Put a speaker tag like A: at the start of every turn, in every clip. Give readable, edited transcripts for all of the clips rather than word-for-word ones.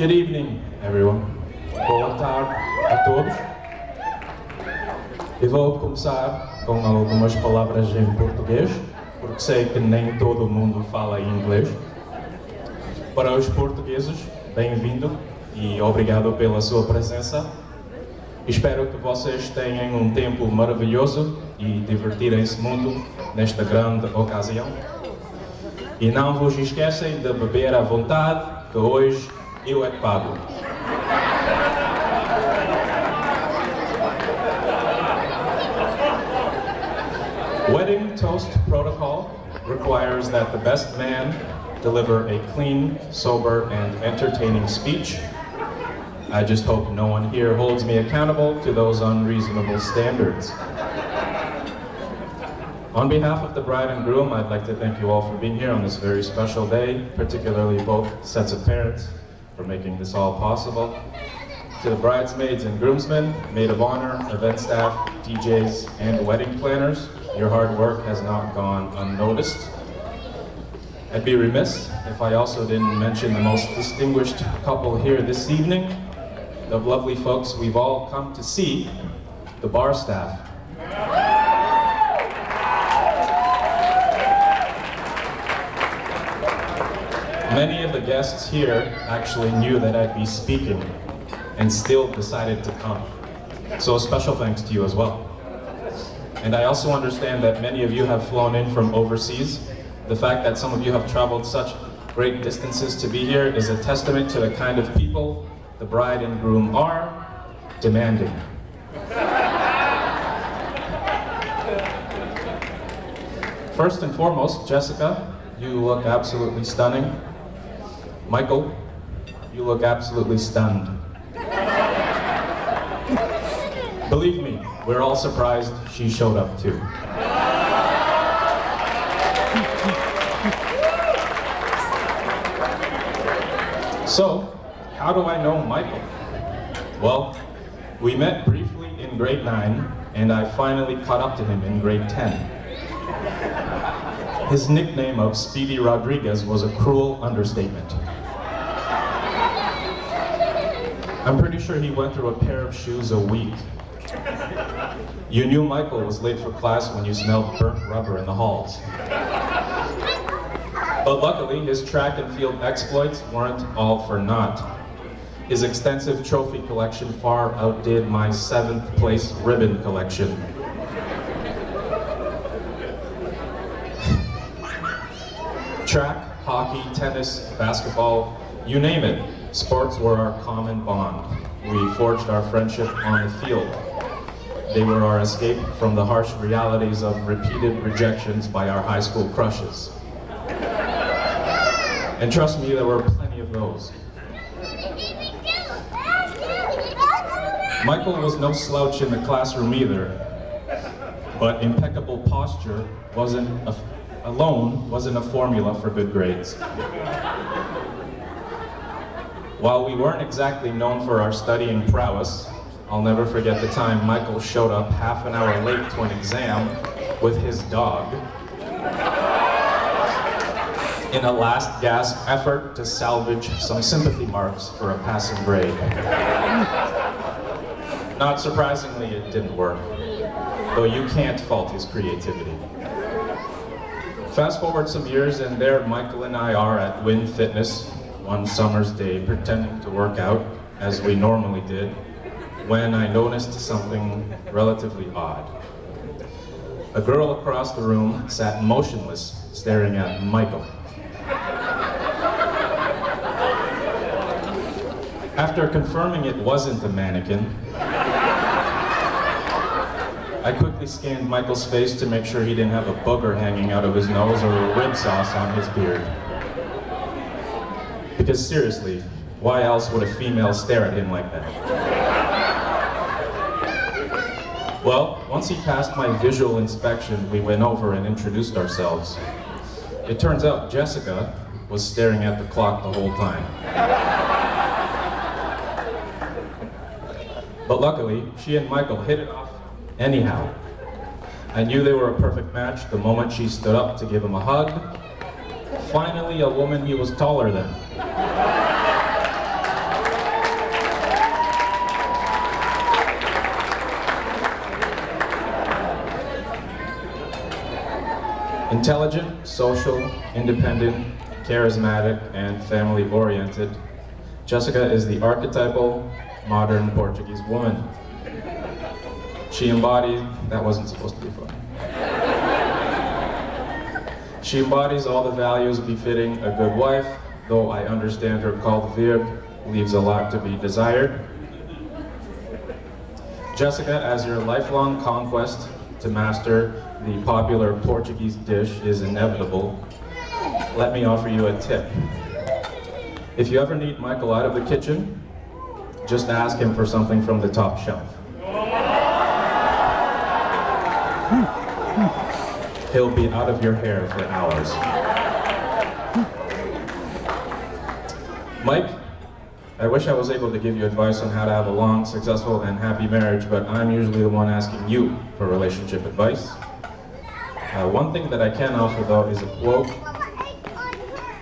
A: Good evening, everyone. Boa tarde a todos. Eu vou começar com algumas palavras em português, porque sei que nem todo mundo fala inglês. Para os portugueses, bem-vindo e obrigado pela sua presença. Espero que vocês tenham um tempo maravilhoso e divertirem-se muito nesta grande ocasião. E não vos esquecem de beber à vontade, que hoje eu é que pago. Wedding toast protocol requires that the best man deliver a clean, sober, and entertaining speech. I just hope no one here holds me accountable to those unreasonable standards. On behalf of the bride and groom, I'd like to thank you all for being here on this very special day, particularly both sets of parents for making this all possible. To the bridesmaids and groomsmen, maid of honor, event staff, DJs, and wedding planners, your hard work has not gone unnoticed. I'd be remiss if I also didn't mention the most distinguished couple here this evening, the lovely folks we've all come to see, the bar staff. Many of the guests here actually knew that I'd be speaking and still decided to come. So a special thanks to you as well. And I also understand that many of you have flown in from overseas. The fact that some of you have traveled such great distances to be here is a testament to the kind of people the bride and groom are demanding. First and foremost, Jessica, you look absolutely stunning. Michael, you look absolutely stunned. Believe me, we're all surprised she showed up too. So, how do I know Michael? Well, we met briefly in grade 9, and I finally caught up to him in grade 10. His nickname of Speedy Rodriguez was a cruel understatement. I'm pretty sure he went through a pair of shoes a week. You knew Michael was late for class when you smelled burnt rubber in the halls. But luckily, his track and field exploits weren't all for naught. His extensive trophy collection far outdid my 7th place ribbon collection. Track, hockey, tennis, basketball, you name it, sports were our common bond. We forged our friendship on the field. They were our escape from the harsh realities of repeated rejections by our high school crushes. And trust me, there were plenty of those. Michael was no slouch in the classroom either, but impeccable posture alone wasn't a formula for good grades. While we weren't exactly known for our studying prowess, I'll never forget the time Michael showed up half an hour late to an exam with his dog in a last gasp effort to salvage some sympathy marks for a passing grade. Not surprisingly, it didn't work, though you can't fault his creativity. Fast forward some years and there Michael and I are at Win Fitness one summer's day pretending to work out as we normally did when I noticed something relatively odd. A girl across the room sat motionless staring at Michael. After confirming it wasn't a mannequin, I quickly scanned Michael's face to make sure he didn't have a booger hanging out of his nose or a rib sauce on his beard. Because seriously, why else would a female stare at him like that? Well, once he passed my visual inspection, we went over and introduced ourselves. It turns out Jessica was staring at the clock the whole time. But luckily, she and Michael hit it off anyhow. I knew they were a perfect match the moment she stood up to give him a hug. Finally, a woman he was taller than. Intelligent, social, independent, charismatic, and family-oriented, Jessica is the archetypal modern Portuguese woman. She embodies, that wasn't supposed to be funny. She embodies all the values befitting a good wife, though I understand her cult vib leaves a lot to be desired. Jessica, as your lifelong conquest to master the popular Portuguese dish is inevitable, let me offer you a tip. If you ever need Michael out of the kitchen, just ask him for something from the top shelf. He'll be out of your hair for hours. Mike, I wish I was able to give you advice on how to have a long, successful, and happy marriage, but I'm usually the one asking you for relationship advice. One thing that I can offer, though, is a quote.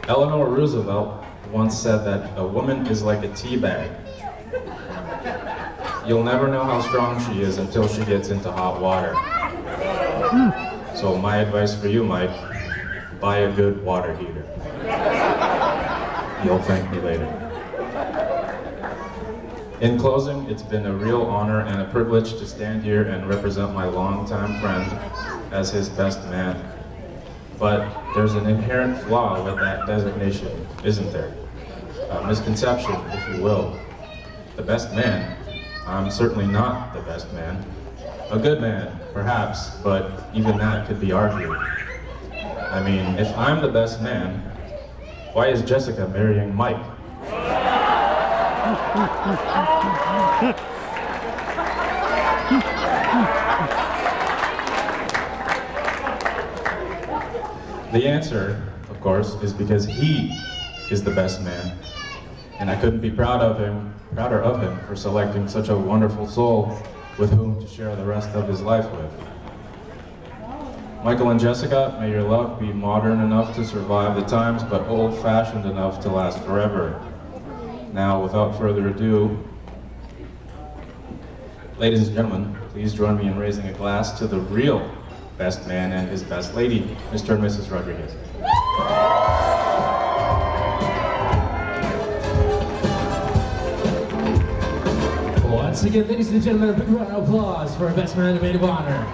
A: Eleanor Roosevelt once said that a woman is like a tea bag. You'll never know how strong she is until she gets into hot water. So my advice for you, Mike, buy a good water heater. You'll thank me later. In closing, it's been a real honor and a privilege to stand here and represent my longtime friend as his best man. But there's an inherent flaw with that designation, isn't there? A misconception, if you will. The best man? I'm certainly not the best man. A good man, perhaps, but even that could be argued. I mean, if I'm the best man, why is Jessica marrying Mike? The answer, of course, is because he is the best man. And I couldn't be prouder of him for selecting such a wonderful soul with whom to share the rest of his life with. Michael and Jessica, may your love be modern enough to survive the times, but old-fashioned enough to last forever. Now, without further ado, ladies and gentlemen, please join me in raising a glass to the real best man and his best lady, Mr. and Mrs. Rodriguez.
B: Once again, ladies and gentlemen, a big round of applause for our best man and maid of honor.